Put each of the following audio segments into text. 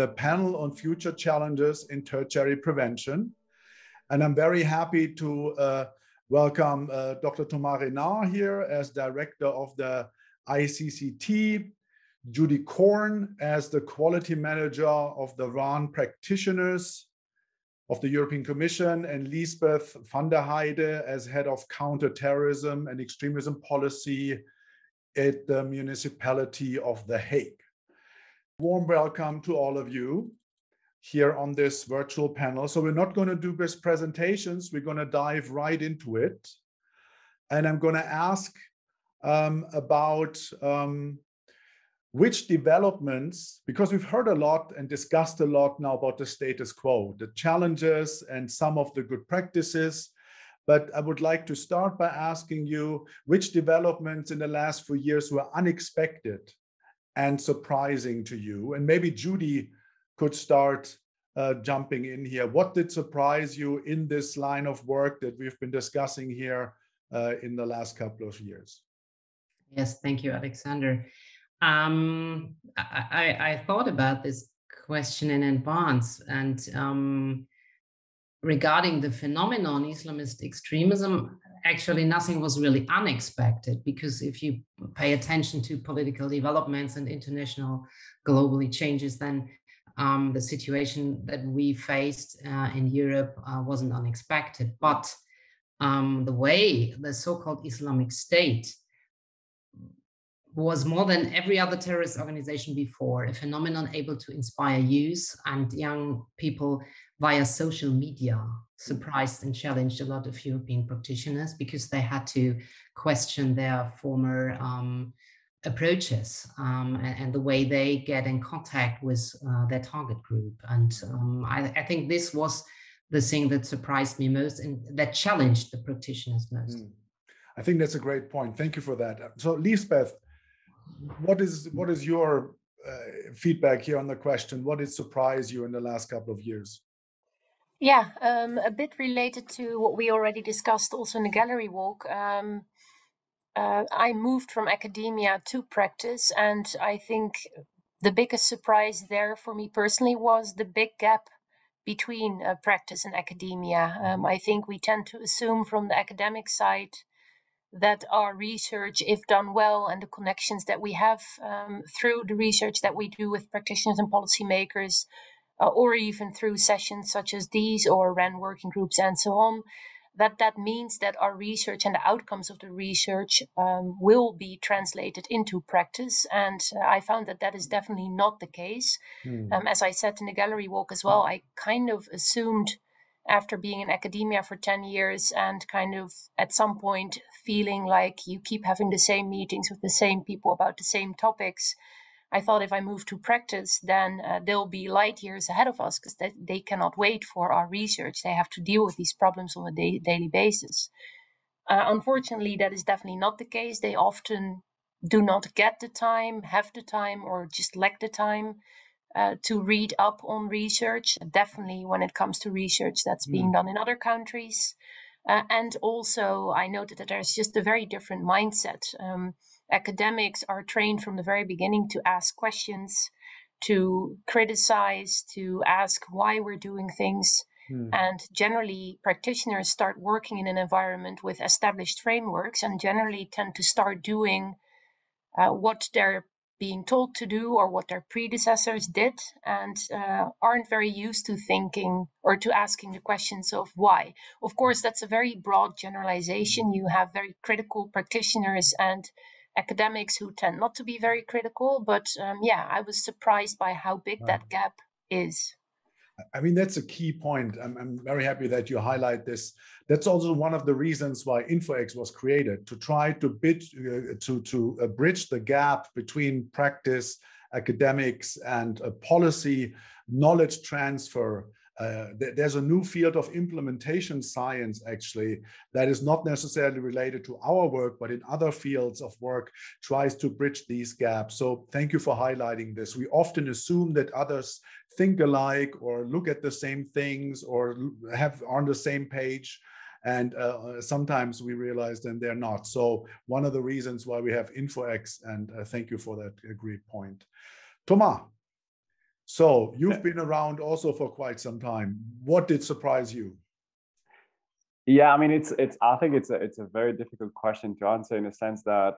the panel on future challenges in tertiary prevention. And I'm very happy to welcome Dr. Thomas Renard here as director of the ICCT, Judy Korn as the quality manager of the RAN practitioners of the European Commission, and Liesbeth van der Heide as head of Counter-Terrorism and Extremism Policy at the Municipality of The Hague. Warm welcome to all of you here on this virtual panel. So we're not going to do this presentations, we're going to dive right into it. And I'm going to ask about which developments, because we've heard a lot and discussed a lot now about the status quo, the challenges and some of the good practices. But I would like to start by asking you which developments in the last few years were unexpected and surprising to you. And maybe Judy could start jumping in here. What did surprise you in this line of work that we've been discussing here in the last couple of years? Yes, thank you, Alexander. I thought about this question in advance, and regarding the phenomenon Islamist extremism, actually nothing was really unexpected, because if you pay attention to political developments and international globally changes, then the situation that we faced in Europe wasn't unexpected. But the way the so-called Islamic State was, more than every other terrorist organization before, a phenomenon able to inspire youth and young people via social media, surprised and challenged a lot of European practitioners, because they had to question their former approaches and the way they get in contact with their target group. And I think this was the thing that surprised me most and that challenged the practitioners most. I think that's a great point. Thank you for that. So Liesbeth, what is your feedback here on the question? What did surprise you in the last couple of years? Yeah, a bit related to what we already discussed also in the gallery walk. I moved from academia to practice, and I think the biggest surprise there for me personally was the big gap between practice and academia. I think we tend to assume from the academic side that our research, if done well, and the connections that we have through the research that we do with practitioners and policymakers, or even through sessions such as these or RAN working groups and so on, that means that our research and the outcomes of the research will be translated into practice. And I found that that is definitely not the case. As I said in the gallery walk as well, I kind of assumed, after being in academia for 10 years and kind of at some point feeling like you keep having the same meetings with the same people about the same topics, I thought if I move to practice, then they'll be light years ahead of us, because they cannot wait for our research. They have to deal with these problems on a daily basis. Unfortunately, that is definitely not the case. They often do not get the time, have the time, or just lack the time to read up on research, definitely when it comes to research that's being done in other countries. And also, I noted that there's just a very different mindset. Academics are trained from the very beginning to ask questions, to criticize, to ask why we're doing things. And generally, practitioners start working in an environment with established frameworks and generally tend to start doing what they're being told to do or what their predecessors did, and aren't very used to thinking or to asking the questions of why. Of course, that's a very broad generalization. You have very critical practitioners and academics who tend not to be very critical, but yeah, I was surprised by how big that gap is. I mean, that's a key point. I'm very happy that you highlight this. That's also one of the reasons why InFoEx was created, to try to bridge the gap between practice, academics, and policy knowledge transfer. There's a new field of implementation science, actually, that is not necessarily related to our work, but in other fields of work tries to bridge these gaps. So thank you for highlighting this. We often assume that others think alike or look at the same things or are on the same page. And sometimes we realize then they're not. So one of the reasons why we have InFoEx, and thank you for that great point. Thomas, So you've been around also for quite some time. What did surprise you? Yeah, I mean, I think it's a very difficult question to answer, in a sense that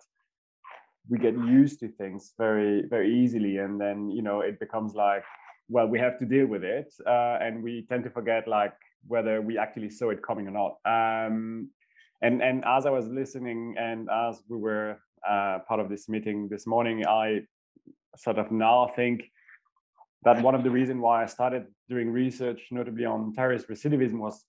we get used to things very, very easily, and then, you know, it becomes like, well, we have to deal with it, and we tend to forget like whether we actually saw it coming or not. And as I was listening, and as we were part of this meeting this morning, I sort of now think that one of the reasons why I started doing research, notably on terrorist recidivism, was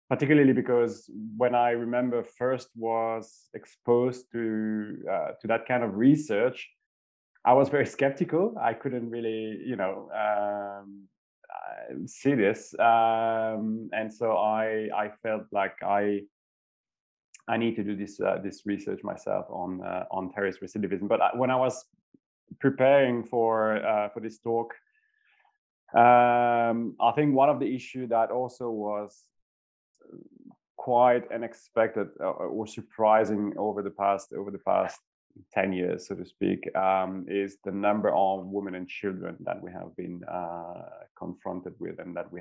particularly because when I remember first was exposed to that kind of research, I was very skeptical. I couldn't really, you know, see this, and so I felt like I need to do this research myself on terrorist recidivism. But when I was preparing for this talk, I think one of the issues that also was quite unexpected or surprising over the past 10 years, so to speak, is the number of women and children that we have been confronted with, and that we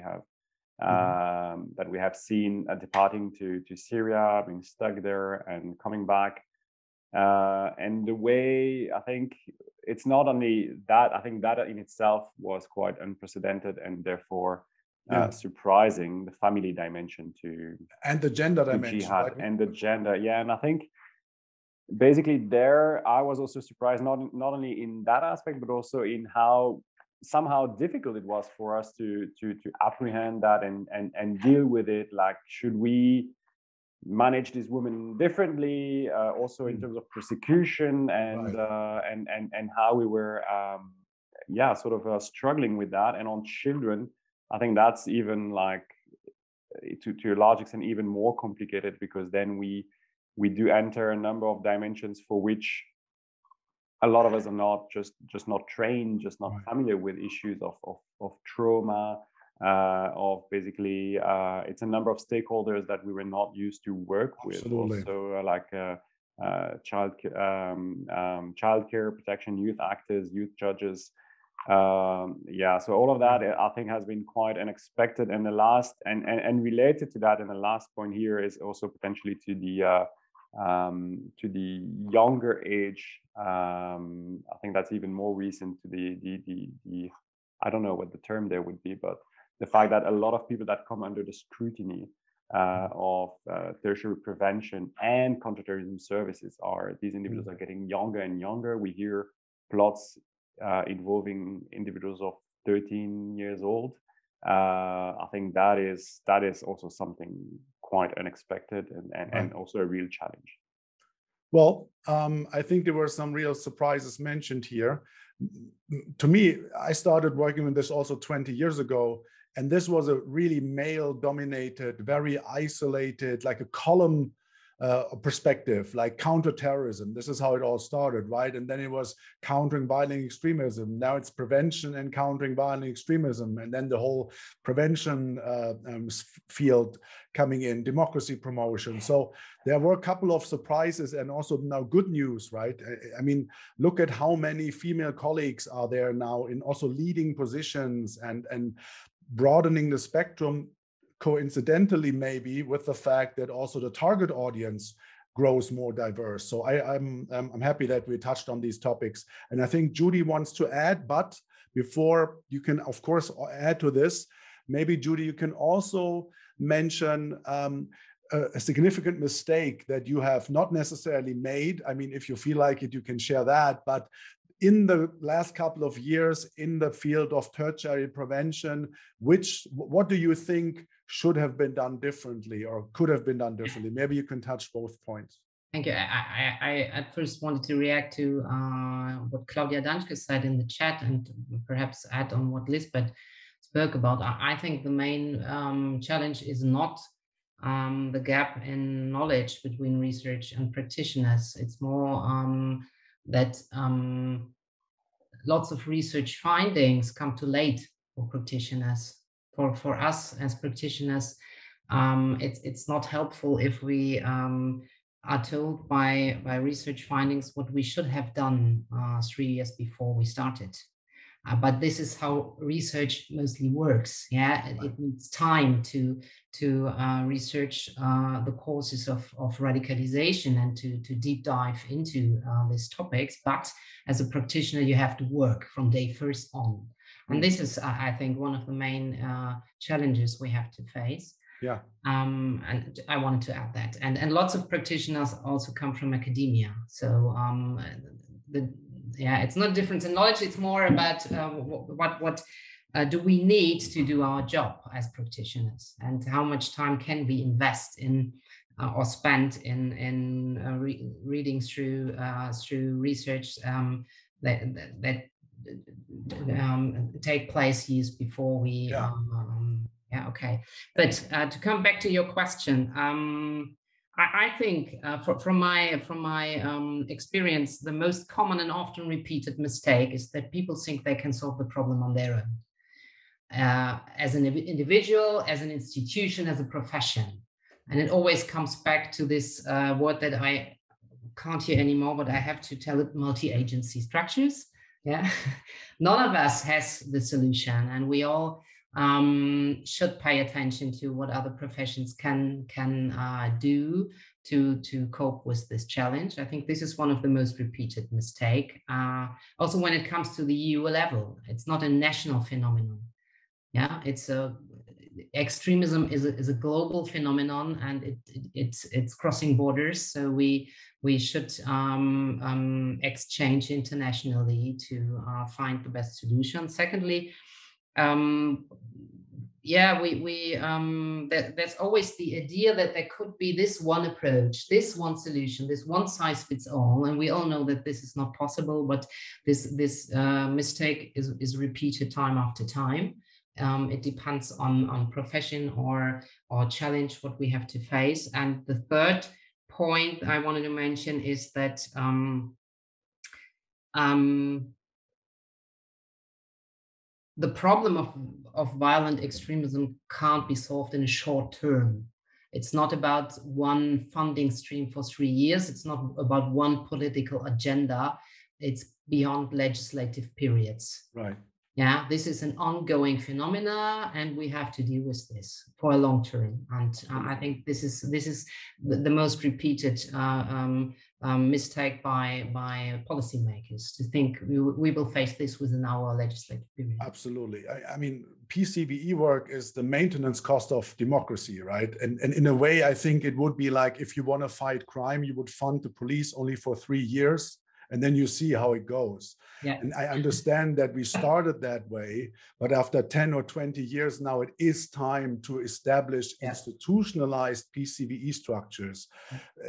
have seen departing to Syria, being stuck there and coming back. And the way, I think it's not only that, I think that in itself was quite unprecedented, and therefore surprising, the family dimension and the gender dimension, jihad, right? and the gender. Yeah, and I think basically there I was also surprised, not only in that aspect, but also in how somehow difficult it was for us to apprehend that and deal with it. Like, should we manage these women differently, also in terms of persecution, and and how we were sort of struggling with that. And on children, I think that's even like to a large extent even more complicated, because then we do enter a number of dimensions for which a lot of us are not just not trained, just not familiar with issues of trauma, of basically it's a number of stakeholders that we were not used to work with. Absolutely. Also like childcare protection, youth actors, youth judges. So all of that I think has been quite unexpected. And the last and related to that, and the last point here is also potentially to the younger age. I think that's even more recent, to the I don't know what the term there would be, but the fact that a lot of people that come under the scrutiny of tertiary prevention and counterterrorism services these individuals are getting younger and younger. We hear plots involving individuals of 13 years old. I think that is also something quite unexpected and also a real challenge. Well, I think there were some real surprises mentioned here. To me, I started working with this also 20 years ago, and this was a really male-dominated, very isolated, like a column perspective, like counter-terrorism. This is how it all started, right? And then it was countering violent extremism. Now it's prevention and countering violent extremism. And then the whole prevention field coming in, democracy promotion. So there were a couple of surprises, and also now good news, right? I mean, look at how many female colleagues are there now in also leading positions and broadening the spectrum, coincidentally maybe with the fact that also the target audience grows more diverse. So I'm happy that we touched on these topics. And I think Judy wants to add, but before you can, of course, add to this, maybe Judy, you can also mention a significant mistake that you have not necessarily made. I mean, if you feel like it, you can share that, but in the last couple of years in the field of tertiary prevention, what do you think should have been done differently or could have been done differently? Maybe you can touch both points. Thank you. I at first wanted to react to what Claudia Danske said in the chat, and perhaps add on what Liesbeth spoke about. I think the main challenge is not the gap in knowledge between research and practitioners. It's more that lots of research findings come too late for practitioners. For us as practitioners, it's not helpful if we are told by research findings what we should have done 3 years before we started. But this is how research mostly works. Yeah, it needs time to research the causes of radicalization and to deep dive into these topics. But as a practitioner, you have to work from day first on. And this is, I think, one of the main challenges we have to face. Yeah. And I wanted to add that. And lots of practitioners also come from academia. So it's not difference in knowledge. It's more about what do we need to do our job as practitioners, and how much time can we invest in or spend in reading through research that take place years before we. Okay. But to come back to your question. I think from my experience, the most common and often repeated mistake is that people think they can solve the problem on their own, as an individual, as an institution, as a profession. And it always comes back to this word that I can't hear anymore, but I have to tell it: multi-agency structures. Yeah, none of us has the solution, and we all should pay attention to what other professions can do to cope with this challenge. I think this is one of the most repeated mistake. Also, when it comes to the EU level, it's not a national phenomenon. Yeah, extremism is a global phenomenon, and it's crossing borders. So we should exchange internationally to find the best solution. Secondly, there's always the idea that there could be this one approach, this one solution, this one size fits all, and we all know that this is not possible. But this mistake is repeated time after time. It depends on profession or challenge what we have to face. And the third point I wanted to mention is that the problem of violent extremism can't be solved in a short term. It's not about one funding stream for 3 years. It's not about one political agenda. It's beyond legislative periods. Right. Yeah, this is an ongoing phenomena, and we have to deal with this for a long term. And I think this is the most repeated mistake by policymakers, to think we will face this within our legislative period. Absolutely. I mean, PCBE work is the maintenance cost of democracy, right? And in a way, I think it would be like, if you want to fight crime, you would fund the police only for 3 years, and then you see how it goes. Yeah. And I understand that we started that way, but after 10 or 20 years now, it is time to establish institutionalized PCBE structures,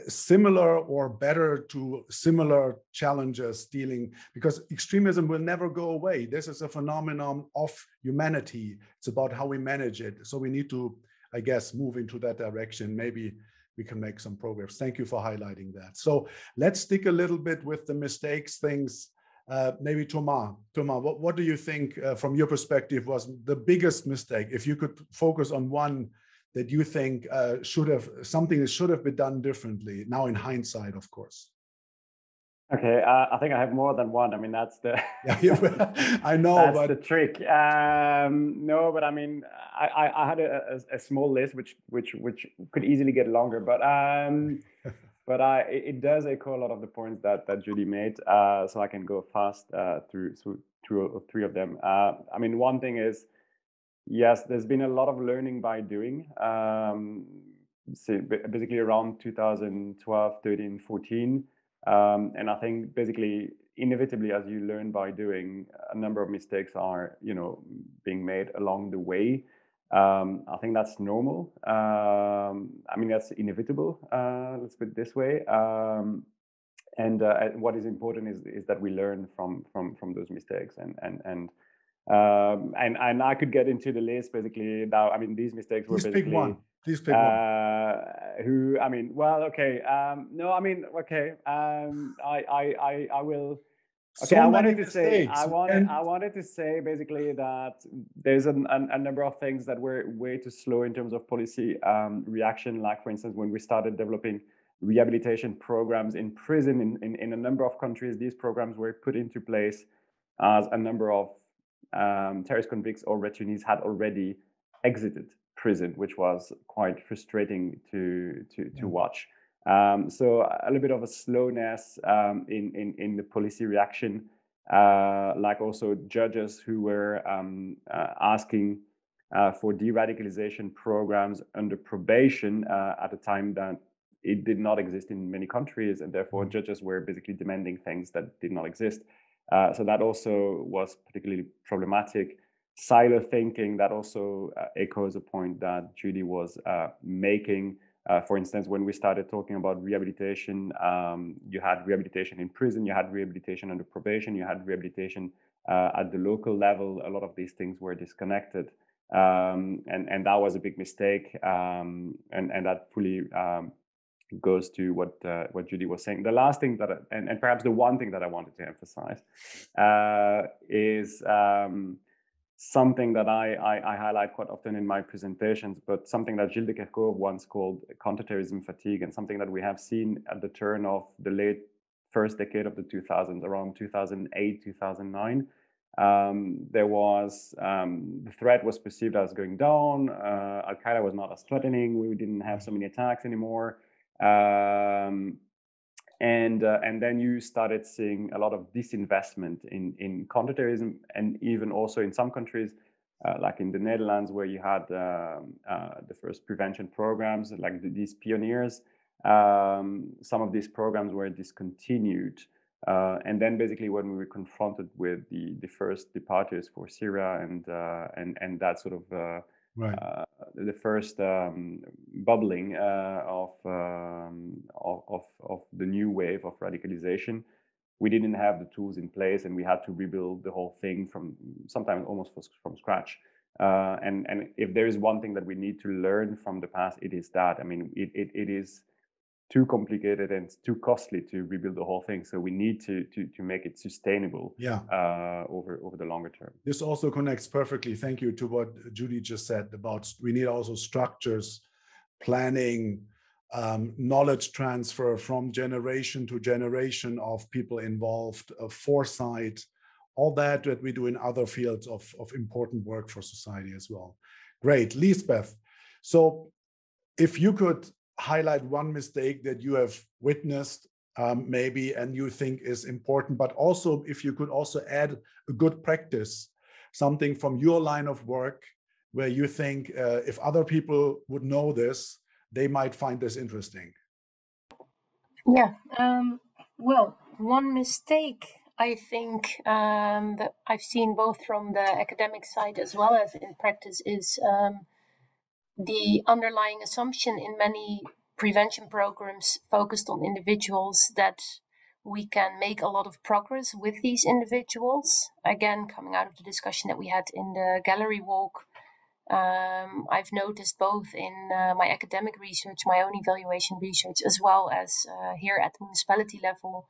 similar or better to similar challenges dealing, because extremism will never go away. This is a phenomenon of humanity. It's about how we manage it. So we need to, I guess, move into that direction. Maybe we can make some progress. Thank you for highlighting that. So let's stick a little bit with the mistakes things. Maybe Thomas, what do you think from your perspective was the biggest mistake? If you could focus on one that you think something that should have been done differently, now in hindsight, of course. Okay, I think I have more than one. I mean, that's the I know, that's but the trick. No, but I mean, I had a small list which could easily get longer, but it does echo a lot of the points that Judy made. So I can go fast through 2 or 3 of them. I mean, one thing is, yes, there's been a lot of learning by doing. So basically around 2012, 13, 14. And I think basically inevitably, as you learn by doing, a number of mistakes are, being made along the way. I think that's normal. I mean, that's inevitable. Let's put it this way. And what is important is that we learn from those mistakes, and I could get into the list basically now. I mean, these mistakes were basically. Please pick one. Who, I mean, well, okay. No, I mean, okay. I will. Okay, So I many wanted to say, mistakes. I wanted to say basically that there's a number of things that were way too slow in terms of policy reaction. Like, for instance, when we started developing rehabilitation programs in prison in a number of countries, these programs were put into place as a number of terrorist convicts or returnees had already exited prison, which was quite frustrating to watch. So a little bit of a slowness in the policy reaction, like also judges who were asking for de-radicalization programs under probation at a time that it did not exist in many countries, and therefore judges were basically demanding things that did not exist. So that also was particularly problematic. Silo thinking, that also echoes a point that Judy was making. For instance, when we started talking about rehabilitation, you had rehabilitation in prison, you had rehabilitation under probation, you had rehabilitation at the local level. A lot of these things were disconnected. And that was a big mistake. And that fully goes to what Judy was saying. The last thing that, and perhaps the one thing that I wanted to emphasize is something that I highlight quite often in my presentations, but something that Gilles de Kerchove once called counter-terrorism fatigue, and something that we have seen at the turn of the late first decade of the 2000s, around 2008, 2009. There was, the threat was perceived as going down. Al-Qaeda was not as threatening. We didn't have so many attacks anymore. And then you started seeing a lot of disinvestment in counterterrorism, and even also in some countries, like in the Netherlands, where you had the first prevention programs, like these pioneers. Some of these programs were discontinued. And then basically when we were confronted with the first departures for Syria and that sort of the first bubbling of the new wave of radicalization, we didn't have the tools in place, and we had to rebuild the whole thing from sometimes almost from scratch. And if there is one thing that we need to learn from the past, it is that. I mean, it is too complicated and too costly to rebuild the whole thing. So we need to make it sustainable over the longer term. This also connects perfectly, thank you, to what Judy just said about we need also structures, planning, knowledge transfer from generation to generation of people involved, foresight, all that we do in other fields of important work for society as well. Great, Liesbeth. So if you could highlight one mistake that you have witnessed maybe and you think is important, but also if you could also add a good practice, something from your line of work where you think if other people would know this, they might find this interesting. Yeah, well, one mistake I think that I've seen both from the academic side as well as in practice is the underlying assumption in many prevention programs focused on individuals that we can make a lot of progress with these individuals. Again, coming out of the discussion that we had in the gallery walk, I've noticed both in my academic research, my own evaluation research, as well as here at the municipality level,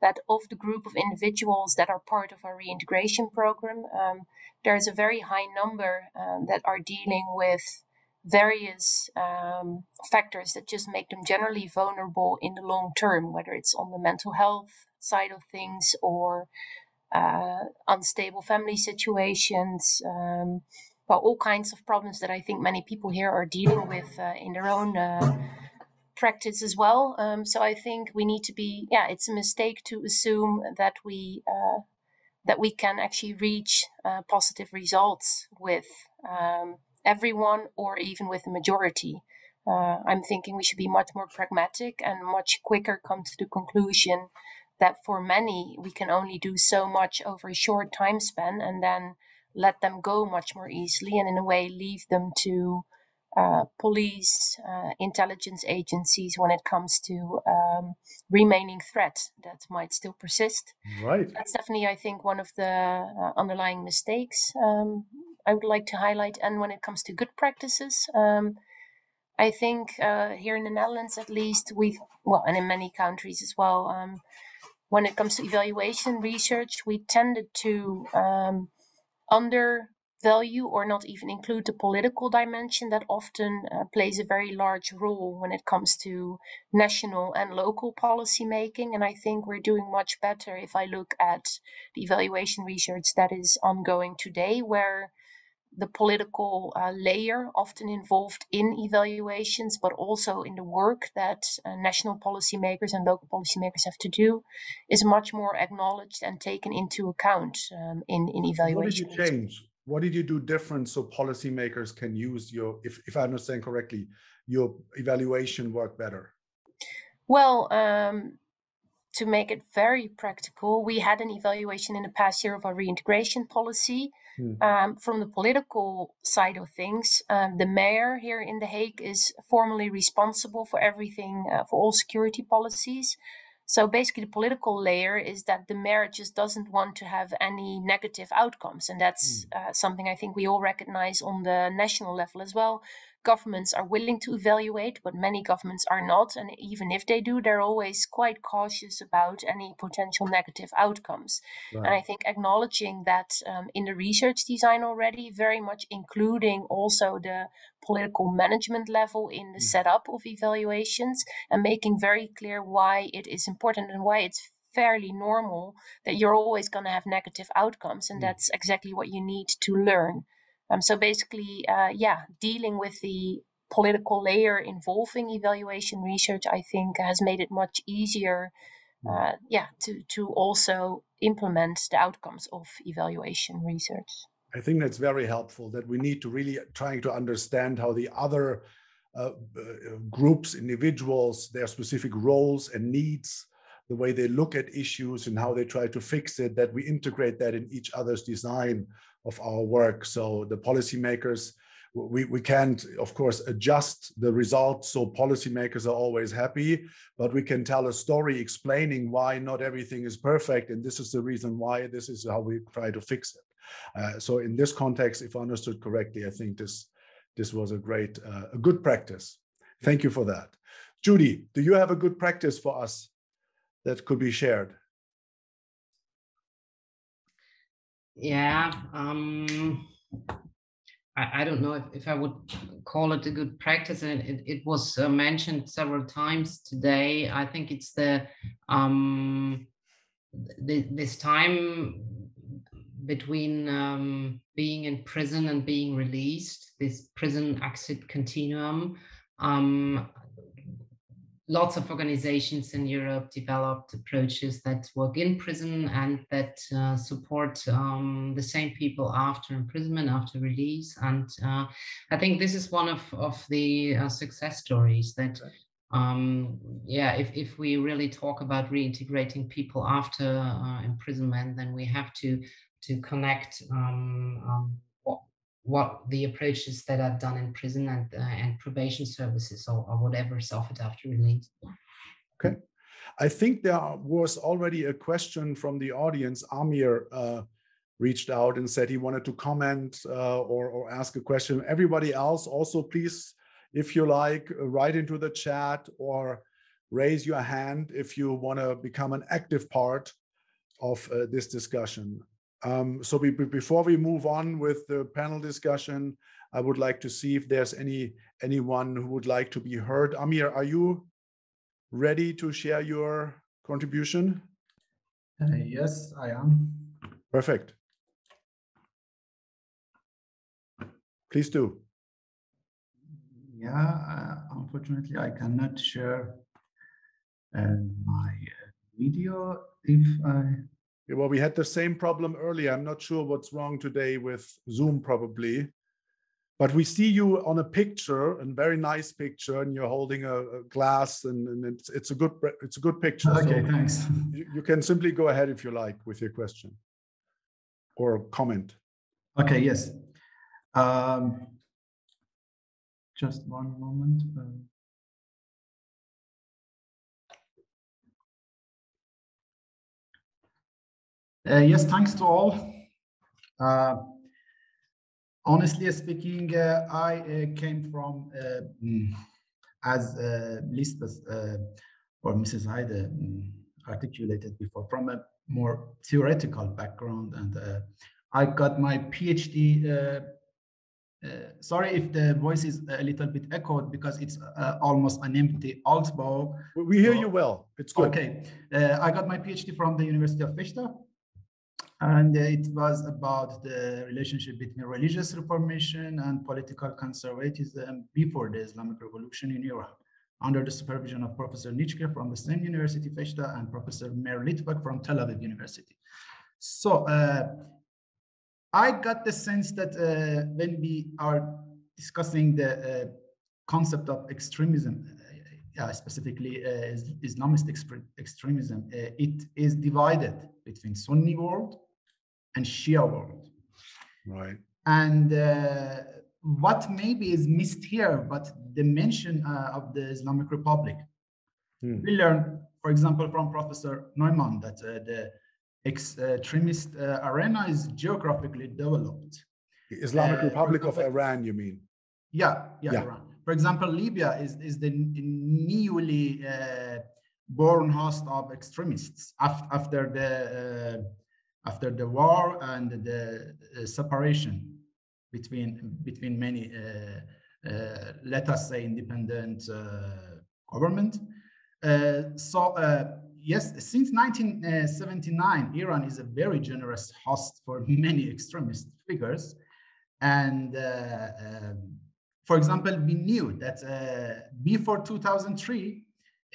that of the group of individuals that are part of our reintegration program, there's a very high number that are dealing with various factors that just make them generally vulnerable in the long term, whether it's on the mental health side of things or unstable family situations, well, all kinds of problems that I think many people here are dealing with in their own practice as well. So I think we need to be, it's a mistake to assume that we can actually reach positive results with everyone or even with the majority. I'm thinking we should be much more pragmatic and much quicker come to the conclusion that for many, we can only do so much over a short time span and then let them go much more easily and in a way leave them to police, intelligence agencies when it comes to remaining threats that might still persist. Right. That's definitely, I think, one of the underlying mistakes I would like to highlight. And when it comes to good practices, I think here in the Netherlands, at least, and in many countries as well, when it comes to evaluation research, we tended to value or not even include the political dimension that often plays a very large role when it comes to national and local policy making. And I think we're doing much better if I look at the evaluation research that is ongoing today, where the political layer often involved in evaluations, but also in the work that national policymakers and local policymakers have to do, is much more acknowledged and taken into account in evaluation. What did you change? What did you do different so policymakers can use your, if I understand correctly, your evaluation work better? Well, to make it very practical, we had an evaluation in the past year of our reintegration policy. From the political side of things, the mayor here in The Hague is formally responsible for everything, for all security policies. So basically the political layer is that the mayor just doesn't want to have any negative outcomes. And that's something I think we all recognize on the national level as well. Governments are willing to evaluate, but many governments are not. And even if they do, they're always quite cautious about any potential negative outcomes. Right. And I think acknowledging that in the research design already, very much including also the political management level in the setup of evaluations and making very clear why it is important and why it's fairly normal that you're always going to have negative outcomes. And that's exactly what you need to learn. So basically, dealing with the political layer involving evaluation research, I think has made it much easier, to also implement the outcomes of evaluation research. I think that's very helpful, that we need to really trying to understand how the other groups, individuals, their specific roles and needs, the way they look at issues and how they try to fix it, that we integrate that in each other's design of our work. So the policymakers, we can't, of course, adjust the results so policymakers are always happy, but we can tell a story explaining why not everything is perfect, and this is the reason why, this is how we try to fix it. So in this context, if I understood correctly, I think this was a great, a good practice. Thank you for that. Judy, do you have a good practice for us that could be shared? Yeah, I don't know if I would call it a good practice. And it was mentioned several times today. I think it's this time between being in prison and being released, this prison exit continuum. Lots of organizations in Europe developed approaches that work in prison and that support the same people after imprisonment, after release. And I think this is one of the success stories that, if we really talk about reintegrating people after imprisonment, then we have to connect what the approaches that are done in prison and probation services or whatever is offered after release. Okay. I think there was already a question from the audience. Amir reached out and said he wanted to comment or ask a question. Everybody else also, please, if you like, write into the chat or raise your hand if you want to become an active part of this discussion. So before we move on with the panel discussion, I would like to see if there's anyone who would like to be heard. Amir, are you ready to share your contribution? Yes, I am. Perfect. Please do. Yeah, unfortunately, I cannot share my video if I... Well, we had the same problem earlier. I'm not sure what's wrong today with Zoom probably, but we see you on a picture, a very nice picture, and you're holding a glass, and it's a good picture. Okay, so thanks. You can simply go ahead if you like with your question or comment. Okay, yes. Just one moment. Yes, thanks to all. Honestly speaking, I came from, as Liesbeth or Mrs. Heide articulated before, from a more theoretical background, and I got my PhD. Sorry if the voice is a little bit echoed because it's almost an empty Altbau. We hear you well. It's good. Okay. I got my PhD from the University of Fechter, and it was about the relationship between religious reformation and political conservatism before the Islamic Revolution in Iran, under the supervision of Professor Nitschke from the same university, Fechter, and Professor Meir Litvak from Tel Aviv University. So I got the sense that when we are discussing the concept of extremism, specifically Islamist extremism, it is divided between Sunni world and Shia world. Right. And what maybe is missed here, but the mention of the Islamic Republic. We learned, for example, from Professor Neumann that the extremist arena is geographically developed. The Islamic Republic of Iran, you mean? Yeah. Iran. For example, Libya is the newly born host of extremists after the war and the separation between many, let us say, independent government. Yes, since 1979, Iran is a very generous host for many extremist figures. And for example, we knew that before 2003,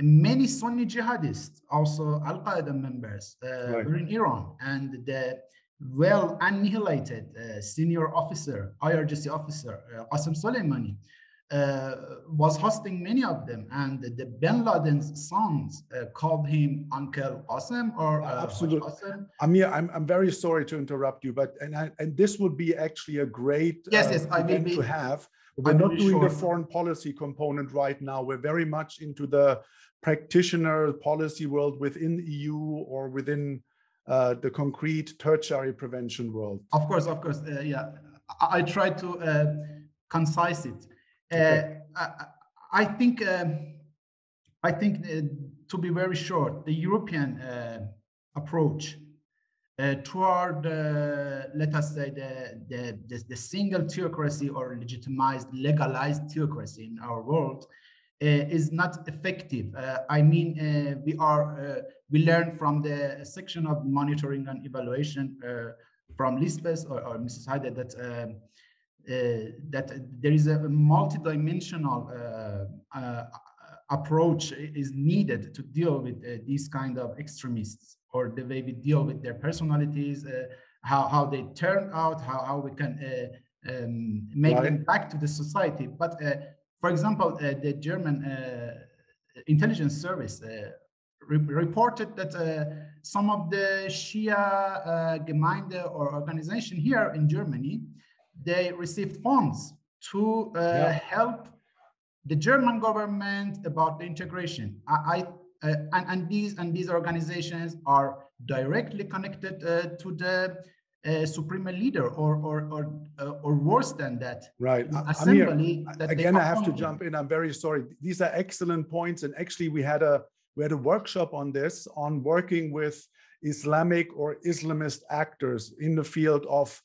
many Sunni jihadists, also Al-Qaeda members, were in Iran, and the well annihilated senior officer, IRGC officer, Qasem Soleimani, was hosting many of them, and the Bin Laden's sons called him Uncle Qasem or absolutely. Qasem. Amir, I'm very sorry to interrupt you, but and this would be actually a great event to have. We're not doing the foreign policy component right now. We're very much into the practitioner policy world within EU or within the concrete tertiary prevention world. Of course, yeah. I try to concise it. Okay. I think to be very short, the European approach toward, let us say, the single theocracy or legitimized, legalized theocracy in our world is not effective. I mean, we learned from the section of monitoring and evaluation from Liesbeth or Mrs. Heide that there is a multidimensional approach is needed to deal with these kind of extremists, or the way we deal with their personalities, how they turn out, how we can make them back to the society. But for example, the German intelligence service reported that some of the Shia Gemeinde or organization here in Germany, they received funds to help the German government about the integration. And these organizations are directly connected to the supreme leader, or worse than that. Right. Assembly. Amir, again, I have to jump in. I'm very sorry. These are excellent points, and actually, we had a workshop on this, on working with Islamic or Islamist actors in the field of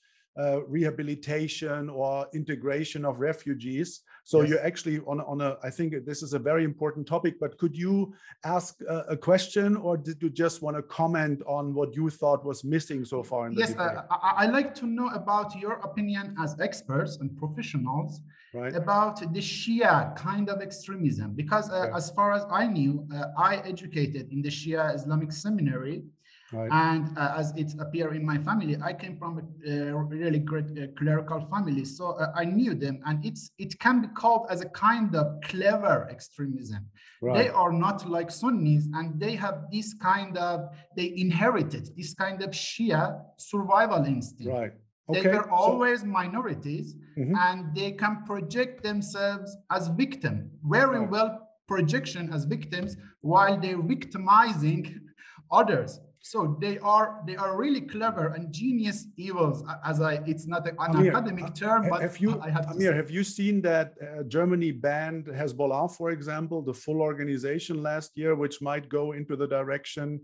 rehabilitation or integration of refugees. So yes. You're actually on a, I think this is a very important topic, but could you ask a question, or did you just want to comment on what you thought was missing so far in the debate? I'd like to know about your opinion as experts and professionals about the Shia kind of extremism, because as far as I knew, I educated in the Shia Islamic Seminary. And as it appeared in my family, I came from a really great clerical family, so I knew them, and it can be called as a kind of clever extremism. They are not like Sunnis, and they have this kind of, they inherited this kind of Shia survival instinct. They were always minorities, and they can project themselves as victims, very well projection as victims, while they're victimizing others. So they are really clever and genius evils. It's not an academic term, but I have to say. Have you seen that Germany banned Hezbollah, for example, the full organization last year, which might go into the direction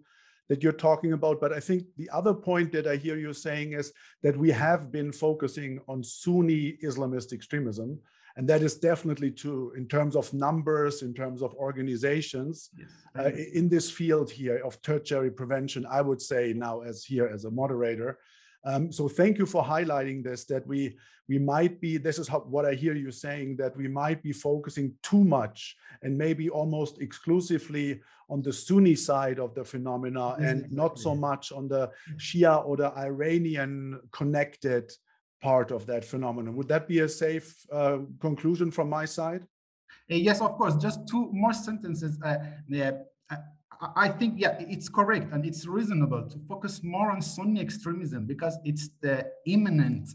that you're talking about. But I think the other point that I hear you saying is that we have been focusing on Sunni Islamist extremism. And that is definitely true in terms of numbers, in terms of organizations. Yes. In this field here of tertiary prevention, I would say now as a moderator. So thank you for highlighting this, that we might be, this is what I hear you saying, that we might be focusing too much and maybe almost exclusively on the Sunni side of the phenomena, yes, and exactly, not so much on the Shia or the Iranian connected part of that phenomenon. Would that be a safe conclusion from my side? Yes, of course. Just two more sentences. I think, yeah, it's correct and it's reasonable to focus more on Sunni extremism because it's the imminent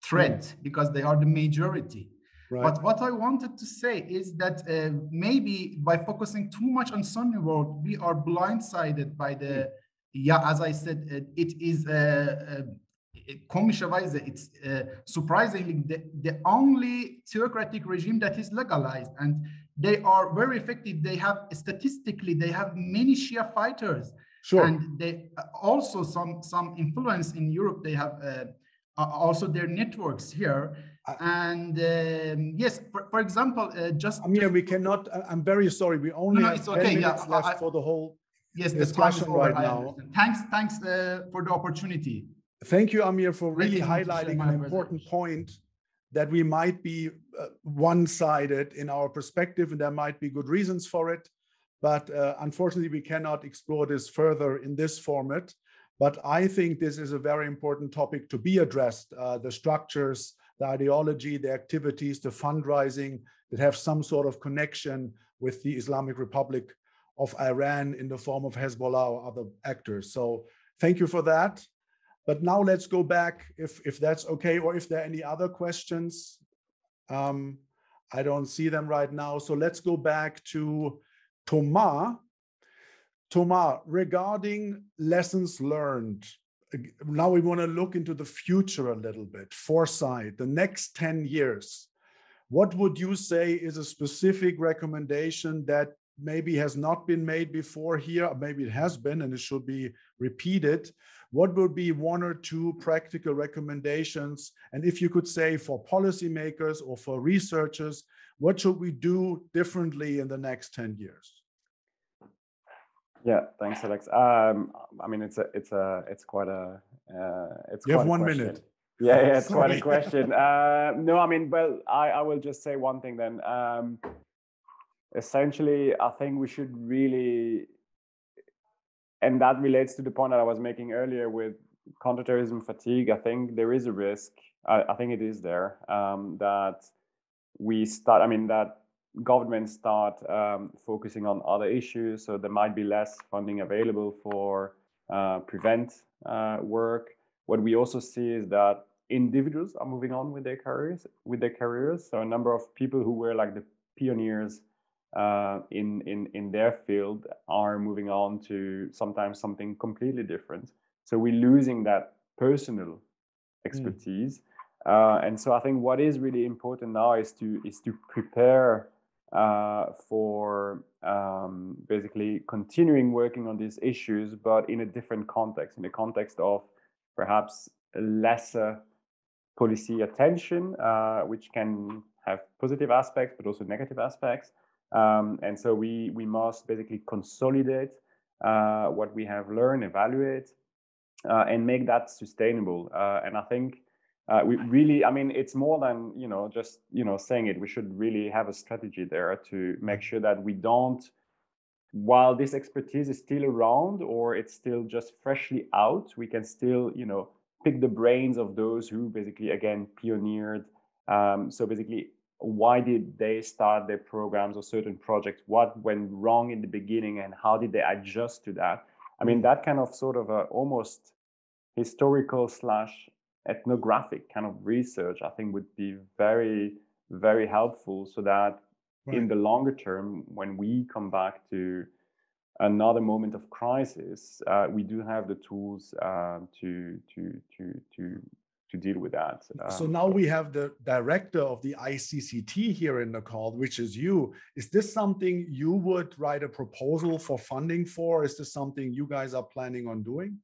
threat, because they are the majority. Right. But what I wanted to say is that maybe by focusing too much on Sunni world, we are blindsided by the, yeah, as I said, it is komischerweise, it's surprisingly the only theocratic regime that is legalized, and they are very effective. They have, statistically, they have many Shia fighters. Sure. And they also some influence in Europe. They have also their networks here. And yes, for example, we cannot, I'm very sorry, we only have 10 minutes left for the whole discussion right now. Thanks for the opportunity. Thank you, Amir, for really highlighting an important point, that we might be one-sided in our perspective, and there might be good reasons for it. But unfortunately, we cannot explore this further in this format. But I think this is a very important topic to be addressed, the structures, the ideology, the activities, the fundraising that have some sort of connection with the Islamic Republic of Iran in the form of Hezbollah or other actors. So thank you for that. But now let's go back, if that's okay, or if there are any other questions. I don't see them right now. So let's go back to Thomas. Thomas, regarding lessons learned, now we want to look into the future a little bit, foresight, the next 10 years. What would you say is a specific recommendation that maybe has not been made before here, or maybe it has been and it should be repeated? What would be one or two practical recommendations? And if you could say for policymakers or for researchers, what should we do differently in the next 10 years? Yeah, thanks, Alex. I mean, it's quite a you have 1 minute. Yeah, it's quite a question. No, I mean, well, I will just say one thing then. Essentially, I think we should really, and that relates to the point that I was making earlier with counter-terrorism fatigue. I think there is a risk, I think it is there, that we start, I mean, that governments start focusing on other issues. So there might be less funding available for prevent work. What we also see is that individuals are moving on with their careers. So a number of people who were like the pioneers in their field are moving on to sometimes something completely different. So we're losing that personal expertise. And so I think what is really important now is to prepare for basically continuing working on these issues, but in a different context, in the context of perhaps lesser policy attention, which can have positive aspects, but also negative aspects. And so we must basically consolidate what we have learned, evaluate, and make that sustainable. And I think we really, I mean, it's more than, just, saying it. We should really have a strategy there to make sure that we don't, while this expertise is still around or it's still just freshly out, we can still, pick the brains of those who basically, again, pioneered. So basically, why did they start their programs or certain projects? What went wrong in the beginning and how did they adjust to that? I mean, that kind of sort of almost historical / ethnographic kind of research, I think would be very, very helpful, so that in the longer term, when we come back to another moment of crisis, we do have the tools to deal with that. So now we have the director of the ICCT here in the call, which is you. Is this something you would write a proposal for funding for? Is this something you guys are planning on doing?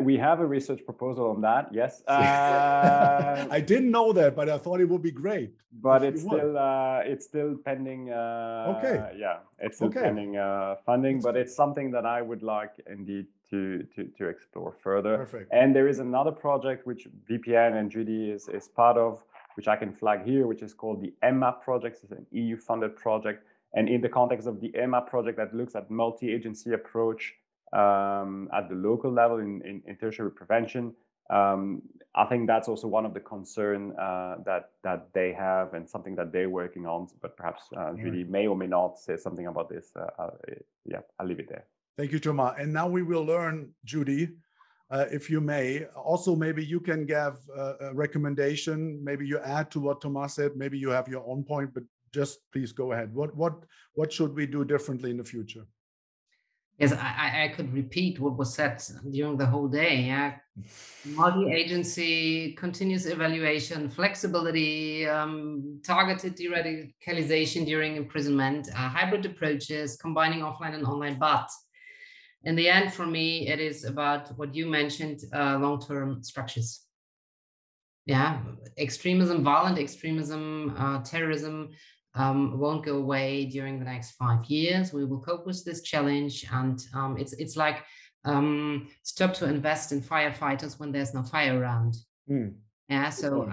We have a research proposal on that, yes. I didn't know that, but I thought it would be great. But it's still pending. Okay. Yeah, it's still pending funding, but it's something that I would like indeed to explore further. Perfect. And there is another project which VPN and Judy is part of, which I can flag here, which is called the EMMA project. It's an EU-funded project, and in the context of the EMMA project, that looks at multi-agency approach at the local level in tertiary prevention. I think that's also one of the concern that they have and something that they're working on, but perhaps Judy may or may not say something about this. Yeah, I'll leave it there. Thank you, Thomas. And now we will learn, Judy, if you may. Also, maybe you can give a recommendation. Maybe you add to what Thomas said. Maybe you have your own point, but just please go ahead. What should we do differently in the future? Yes, I could repeat what was said during the whole day. Yeah, multi-agency, continuous evaluation, flexibility, targeted de-radicalization during imprisonment, hybrid approaches, combining offline and online. But in the end, for me, it is about what you mentioned: long-term structures. Yeah, extremism, violent extremism, terrorism. Won't go away during the next 5 years. We will cope with this challenge, and it's like stop to invest in firefighters when there's no fire around. Yeah, so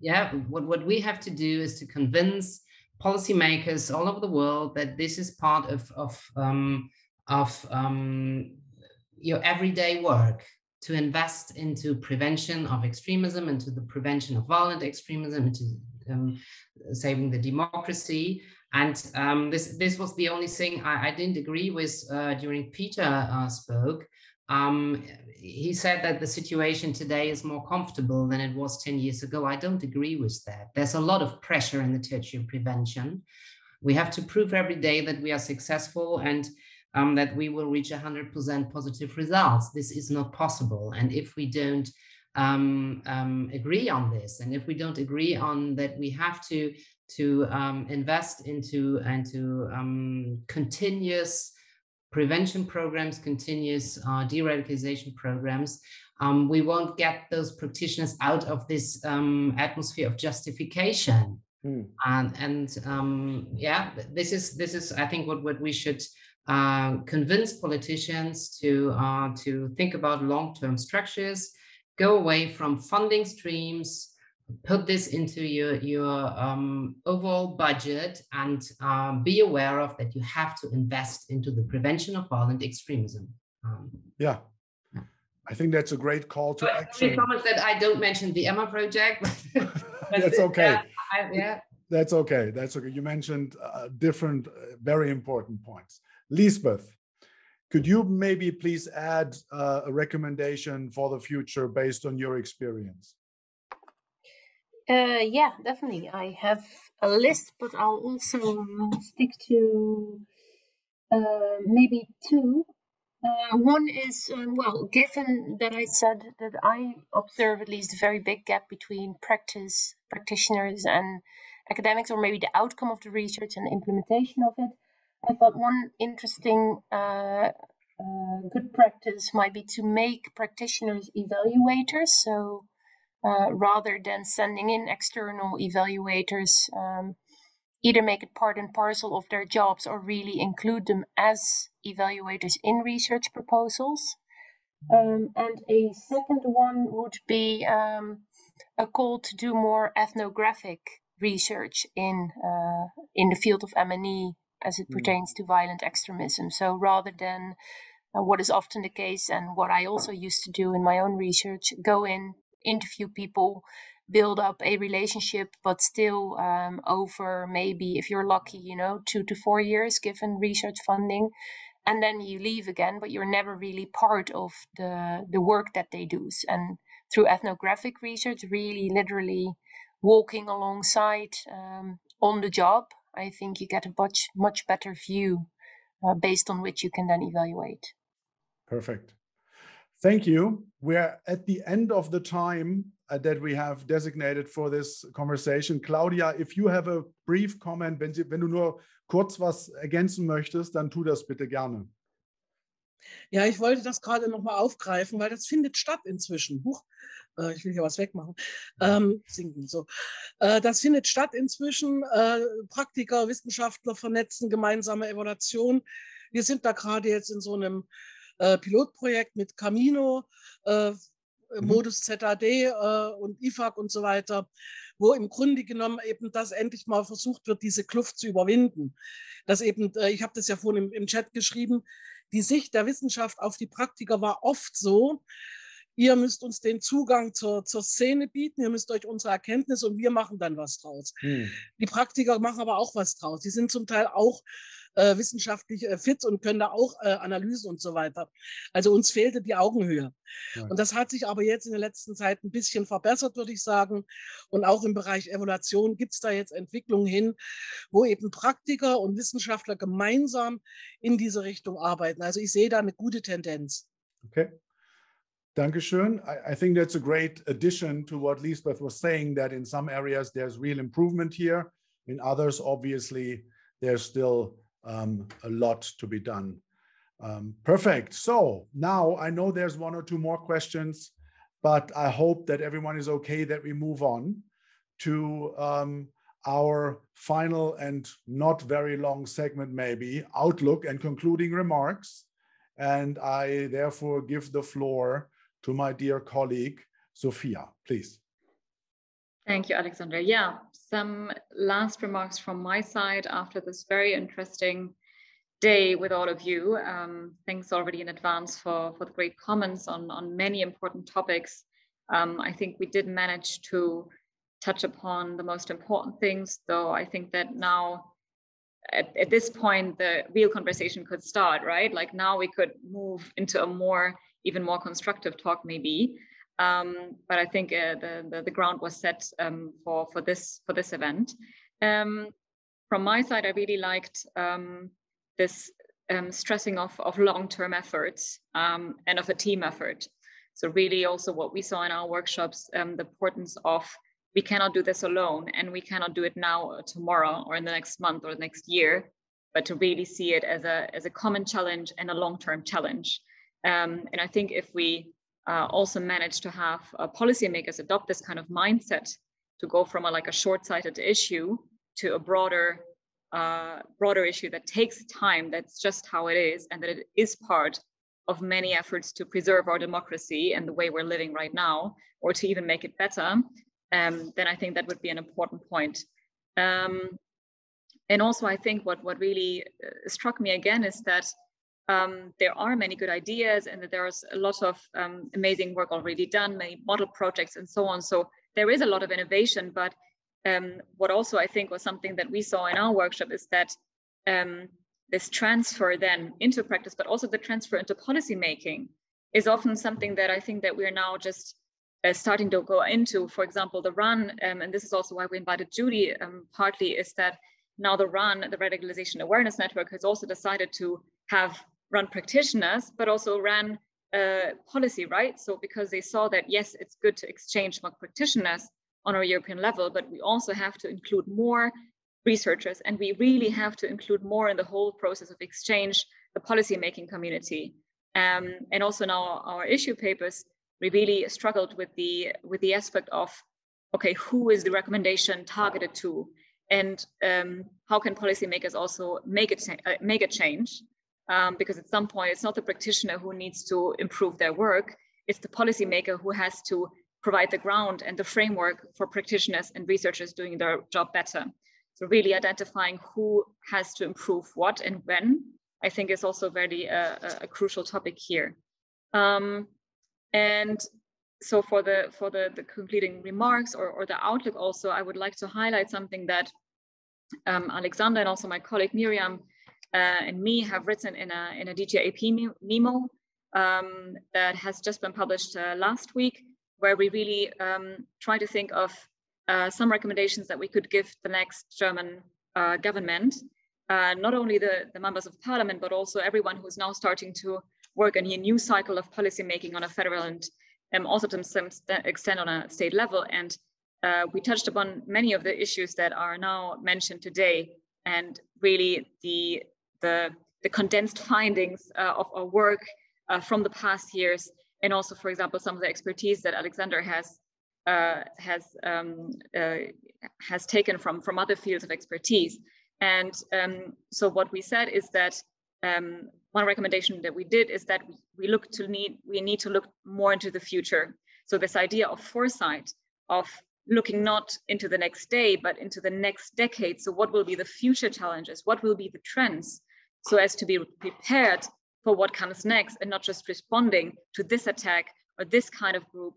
yeah, what we have to do is to convince policymakers all over the world that this is part of your everyday work, to invest into prevention of extremism, into the prevention of violent extremism, into saving the democracy. And this was the only thing I didn't agree with during Peter spoke. He said that the situation today is more comfortable than it was 10 years ago. I don't agree with that. There's a lot of pressure in the tertiary prevention. We have to prove every day that we are successful and that we will reach 100% positive results. This is not possible. And if we don't agree on this, and if we don't agree on that we have to invest into continuous prevention programs, continuous de-radicalization programs, we won't get those practitioners out of this atmosphere of justification. Yeah, this is I think what we should convince politicians to think about long-term structures, go away from funding streams, put this into your overall budget, and be aware of that you have to invest into the prevention of violent extremism. Yeah, I think that's a great call to action. Comment that I don't mention the EMMA project. That's okay. Yeah. That's okay. That's okay. You mentioned different, very important points. Liesbeth, could you maybe please add a recommendation for the future based on your experience? Yeah, definitely. I have a list, but I'll also stick to maybe two. One is, well, given that I said that I observe at least a very big gap between practitioners and academics, or maybe the outcome of the research and the implementation of it, I thought one interesting good practice might be to make practitioners evaluators. So rather than sending in external evaluators, either make it part and parcel of their jobs or really include them as evaluators in research proposals. And a second one would be a call to do more ethnographic research in the field of M&E as it pertains to violent extremism. So rather than what is often the case, and what I also used to do in my own research, go in, interview people, build up a relationship, but still over maybe, if you're lucky, 2 to 4 years given research funding, and then you leave again, but you're never really part of the work that they do. And through ethnographic research, really literally walking alongside on the job, I think you get a much better view based on which you can then evaluate. Perfect. Thank you. We're at the end of the time that we have designated for this conversation. Claudia, if you have a brief comment, wenn du nur kurz was ergänzen möchtest, dann tu das bitte gerne. Ja, ich wollte das gerade noch mal aufgreifen, weil das findet statt inzwischen. Huch, ich will hier was wegmachen. Sinken, so. Das findet statt inzwischen. Praktiker, Wissenschaftler vernetzen, gemeinsame Evaluation. Wir sind da gerade jetzt in so einem Pilotprojekt mit Camino, Modus ZAD und IFAC und so weiter, wo im Grunde genommen eben das endlich mal versucht wird, diese Kluft zu überwinden. Dass eben, ich habe das ja vorhin im Chat geschrieben, die Sicht der Wissenschaft auf die Praktiker war oft so, ihr müsst uns den Zugang zur Szene bieten, ihr müsst euch unsere Erkenntnis und wir machen dann was draus. Die Praktiker machen aber auch was draus. Die sind zum Teil auch wissenschaftlich fit und können da auch Analysen und so weiter. Also uns fehlte die Augenhöhe. Ja. Und das hat sich aber jetzt in der letzten Zeit ein bisschen verbessert, würde ich sagen. Und auch im Bereich Evaluation gibt es da jetzt Entwicklungen hin, wo eben Praktiker und Wissenschaftler gemeinsam in diese Richtung arbeiten. Also ich sehe da eine gute Tendenz. Okay. Dankeschön. I think that's a great addition to what Liesbeth was saying, that in some areas there's real improvement here. In others, obviously, there's still a lot to be done. Perfect. So now I know there's one or two more questions, but I hope that everyone is okay that we move on to our final and not very long segment, maybe, outlook and concluding remarks. And I therefore give the floor to my dear colleague, Sophia, please. Thank you, Alexander. Yeah, some last remarks from my side after this very interesting day with all of you. Thanks already in advance for the great comments on many important topics. I think we did manage to touch upon the most important things, though I think that now at this point, the real conversation could start, right? Like now we could move into a even more constructive talk maybe. But I think the ground was set for this event. From my side, I really liked this stressing of long-term efforts and of a team effort. So really also what we saw in our workshops, the importance of we cannot do this alone, and we cannot do it now or tomorrow or in the next month or the next year, but to really see it as a common challenge and a long-term challenge. And I think if we also manage to have policymakers adopt this kind of mindset to go from a short-sighted issue to a broader issue that takes time, that's just how it is, and that it is part of many efforts to preserve our democracy and the way we're living right now, or to even make it better, then I think that would be an important point. And also I think what really struck me again is that there are many good ideas and that there's a lot of amazing work already done, many model projects and so on. So there is a lot of innovation, but what also I think was something that we saw in our workshop is that this transfer then into practice, but also the transfer into policy making is often something that I think that we're now just starting to go into. For example, the RUN, and this is also why we invited Judy partly, is that now the RUN, the Radicalisation Awareness Network, has also decided to have RUN practitioners, but also RUN policy, right? So because they saw that, yes, it's good to exchange among practitioners on our European level, but we also have to include more researchers, and we really have to include more in the whole process of exchange, the policy-making community. And also now our issue papers, we really struggled with the aspect of, okay, who is the recommendation targeted to, and how can policymakers also make a change? Because at some point, it's not the practitioner who needs to improve their work, it's the policymaker who has to provide the ground and the framework for practitioners and researchers doing their job better. So really identifying who has to improve what and when, I think is also very a crucial topic here. And so for the concluding remarks or the outlook also, I would like to highlight something that Alexander and also my colleague Miriam and me have written in a DGAP memo that has just been published last week, where we really try to think of some recommendations that we could give the next German government, not only the members of parliament, but also everyone who's now starting to work a new cycle of policymaking on a federal and also to some extent on a state level. And we touched upon many of the issues that are now mentioned today, and really the condensed findings of our work from the past years, and also, for example, some of the expertise that Alexander has taken from other fields of expertise. And so what we said is that one recommendation that we did is that we need to look more into the future. So this idea of foresight, of looking not into the next day, but into the next decade. So what will be the future challenges? What will be the trends? So as to be prepared for what comes next, and not just responding to this attack or this kind of group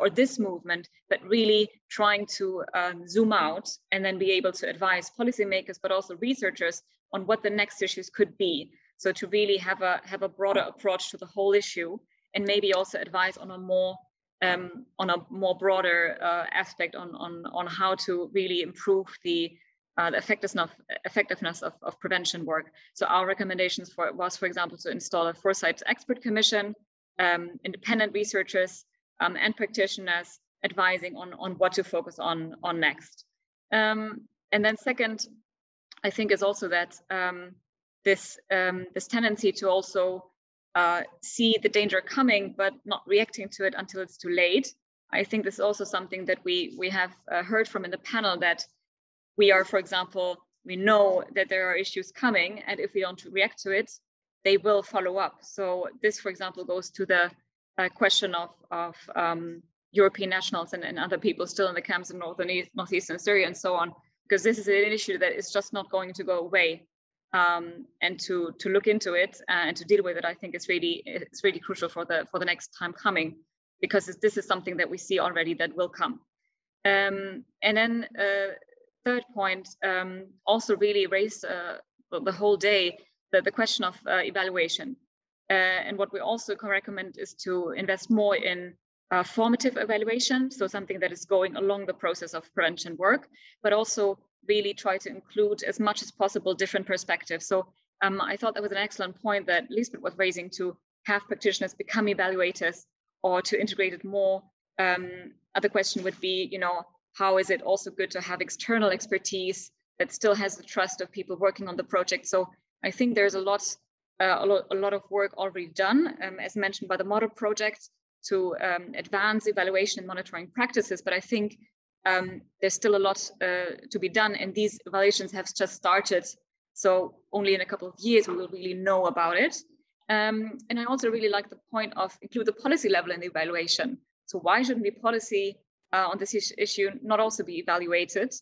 or this movement, but really trying to zoom out and then be able to advise policymakers, but also researchers on what the next issues could be. So to really have a broader approach to the whole issue, and maybe also advise on a more broader aspect on how to really improve the effectiveness of prevention work. So our recommendations was, for example, to install a foresight expert commission, independent researchers and practitioners advising on what to focus on next. And then second, I think is also that this tendency to also see the danger coming, but not reacting to it until it's too late. I think this is also something that we have heard from in the panel, that we are, for example, we know that there are issues coming, and if we don't react to it, they will follow up. So this, for example, goes to the question of European nationals and other people still in the camps in northeastern Syria and so on, because this is an issue that is just not going to go away. And to look into it and to deal with it, I think it's really crucial for the next time coming, because this is something that we see already that will come. And then third point, also really raised the whole day the question of evaluation. And what we also can recommend is to invest more in formative evaluation, so something that is going along the process of prevention work, but also really try to include as much as possible different perspectives. So I thought that was an excellent point that Liesbeth was raising, to have practitioners become evaluators or to integrate it more. Other question would be, how is it also good to have external expertise that still has the trust of people working on the project? So I think there's a lot of work already done, as mentioned by the model project, to advance evaluation and monitoring practices. But I think there's still a lot to be done, and these evaluations have just started. So only in a couple of years we will really know about it. And I also really like the point of include the policy level in the evaluation. So why shouldn't the policy on this issue not also be evaluated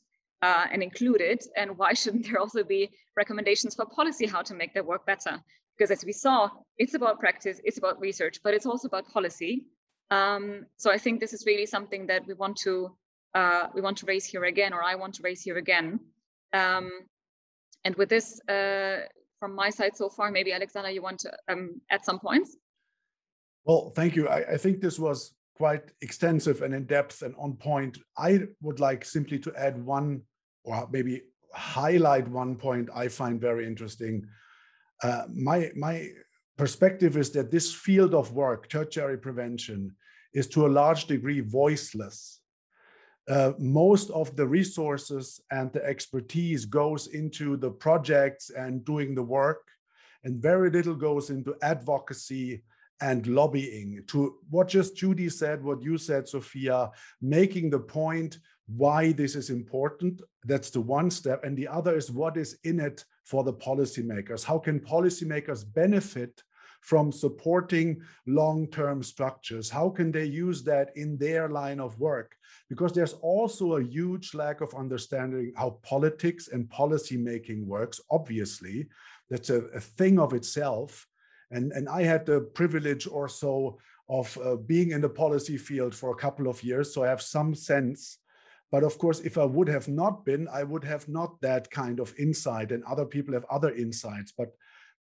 and included? And why shouldn't there also be recommendations for policy how to make their work better? Because as we saw, it's about practice, it's about research, but it's also about policy. So I think this is really something that we want to raise here again, or I want to raise here again. And with this, from my side so far, maybe Alexander, you want to add some points? Well, thank you. I think this was quite extensive and in depth and on point. I would like simply to add one, or maybe highlight one point I find very interesting. My perspective is that this field of work, tertiary prevention, is to a large degree voiceless. Most of the resources and the expertise goes into the projects and doing the work, and very little goes into advocacy and lobbying. To what just Judy said, what you said, Sophia, making the point why this is important. That's the one step. And the other is what is in it for the policymakers. How can policymakers benefit from supporting long-term structures? How can they use that in their line of work? Because there's also a huge lack of understanding how politics and policy making works. Obviously, that's a thing of itself. And I had the privilege or so of being in the policy field for a couple of years, so I have some sense. But of course, if I would have not been, I would have not that kind of insight, and other people have other insights. But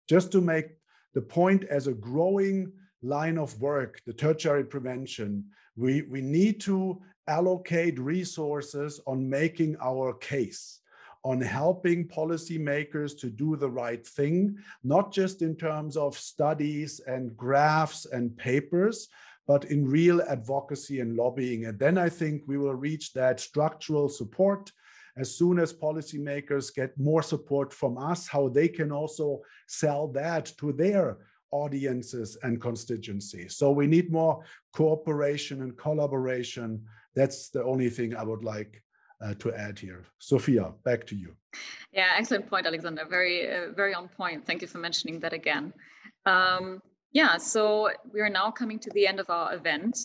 just to make the point, as a growing line of work, the tertiary prevention, we need to allocate resources on making our case, on helping policymakers to do the right thing, not just in terms of studies and graphs and papers, but in real advocacy and lobbying. And then I think we will reach that structural support as soon as policymakers get more support from us, how they can also sell that to their audiences and constituencies. So we need more cooperation and collaboration. That's the only thing I would like to add here. Sophia, back to you. Yeah, excellent point, Alexander. Very on point. Thank you for mentioning that again. Yeah, so we are now coming to the end of our event,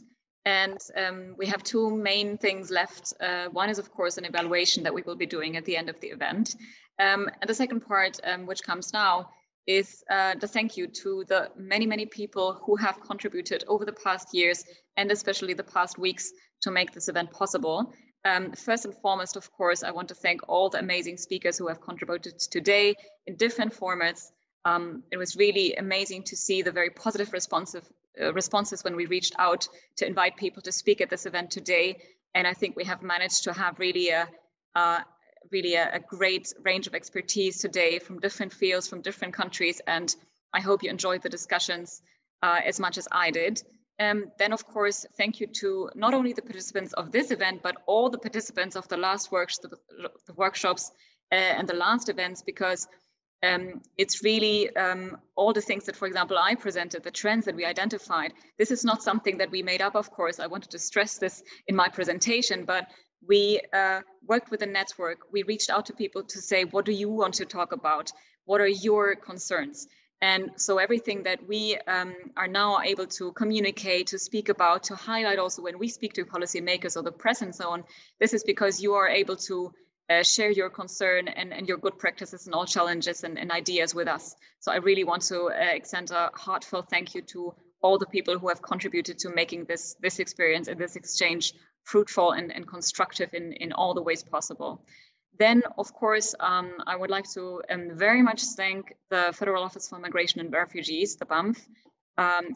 and we have two main things left. One is, of course, an evaluation that we will be doing at the end of the event. And the second part, which comes now, is the thank you to the many people who have contributed over the past years and especially the past weeks to make this event possible. First and foremost, of course, I want to thank all the amazing speakers who have contributed today in different formats. It was really amazing to see the very positive responses when we reached out to invite people to speak at this event today. And I think we have managed to have really a great range of expertise today from different fields, from different countries. And I hope you enjoyed the discussions as much as I did. Then, of course, thank you to not only the participants of this event, but all the participants of the last workshops and the last events, because it's really all the things that, for example, I presented, the trends that we identified. This is not something that we made up, of course. I wanted to stress this in my presentation, but we worked with a network. We reached out to people to say, what do you want to talk about? What are your concerns? And so everything that we are now able to communicate, to speak about, to highlight also when we speak to policymakers or the press and so on, this is because you are able to share your concern and your good practices and all challenges and ideas with us. So I really want to extend a heartfelt thank you to all the people who have contributed to making this experience and this exchange fruitful and constructive in all the ways possible. Then, of course, I would like to very much thank the Federal Office for Migration and Refugees, the BAMF,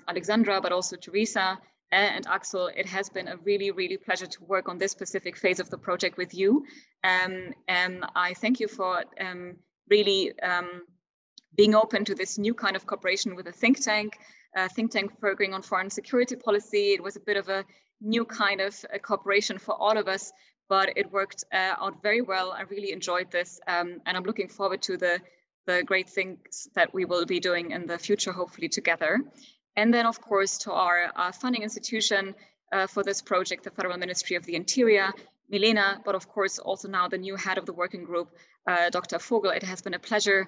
Alexandra, but also Teresa and Axel. It has been a really pleasure to work on this specific phase of the project with you. And I thank you for really being open to this new kind of cooperation with a think tank focusing on foreign security policy. It was a bit of a new kind of cooperation for all of us, but it worked out very well. I really enjoyed this, and I'm looking forward to the great things that we will be doing in the future, hopefully together. And then, of course, to our funding institution for this project, the Federal Ministry of the Interior, Milena, but of course also now the new head of the working group, Dr. Vogel. It has been a pleasure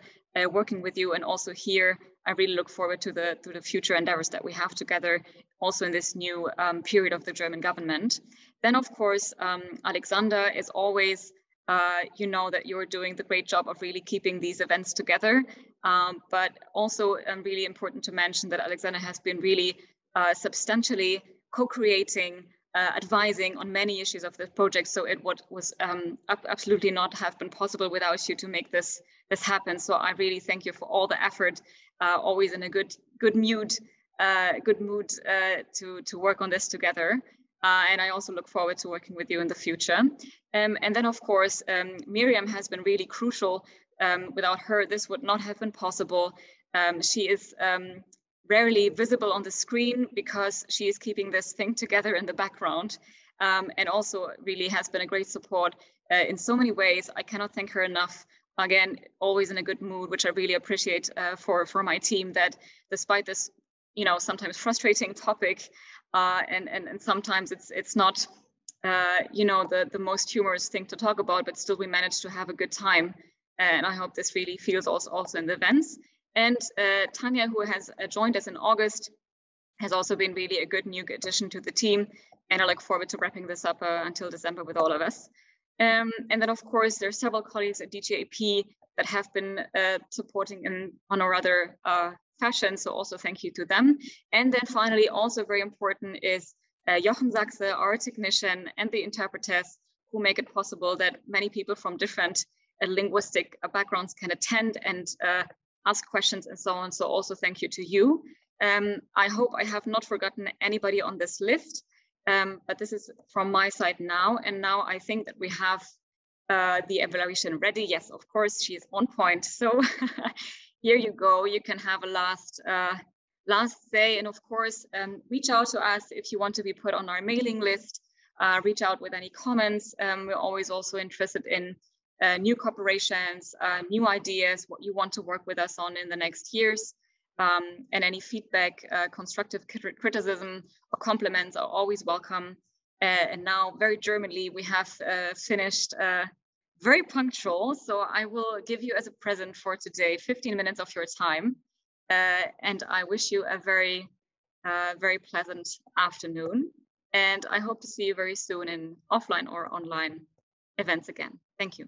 working with you, and also here I really look forward to the future endeavors that we have together, also in this new period of the German government. Then, of course, Alexander, as always, you know that you're doing the great job of really keeping these events together. But also really important to mention that Alexander has been really substantially co-creating, advising on many issues of this project. So it was absolutely not have been possible without you to make this happen. So I really thank you for all the effort, always in a good mood to work on this together. And I also look forward to working with you in the future. And then, of course, Miriam has been really crucial. Without her, this would not have been possible. She is rarely visible on the screen because she is keeping this thing together in the background, and also really has been a great support in so many ways. I cannot thank her enough. Again, always in a good mood, which I really appreciate for my team, that despite this, you know, sometimes frustrating topic, and sometimes it's not, you know, the most humorous thing to talk about, but still we managed to have a good time. And I hope this really feels also in the events. And Tanya, who has joined us in August, has also been really a good new addition to the team. And I look forward to wrapping this up until December with all of us. And then, of course, there are several colleagues at DGAP that have been supporting in one or other fashion. So also thank you to them. And then finally, also very important is Jochen Sachse, our technician, and the interpreters who make it possible that many people from different linguistic backgrounds can attend and ask questions and so on. So also thank you to you. I hope I have not forgotten anybody on this list, but this is from my side now. And now I think that we have the evaluation ready? Yes, of course, she is on point. So here you go. You can have a last say, and of course, reach out to us if you want to be put on our mailing list. Reach out with any comments. We're always also interested in new cooperations, new ideas, what you want to work with us on in the next years. And any feedback, constructive criticism or compliments are always welcome. And now, very Germanly, we have finished very punctual. So I will give you as a present for today 15 minutes of your time. And I wish you a very, very pleasant afternoon. And I hope to see you very soon in offline or online events again. Thank you.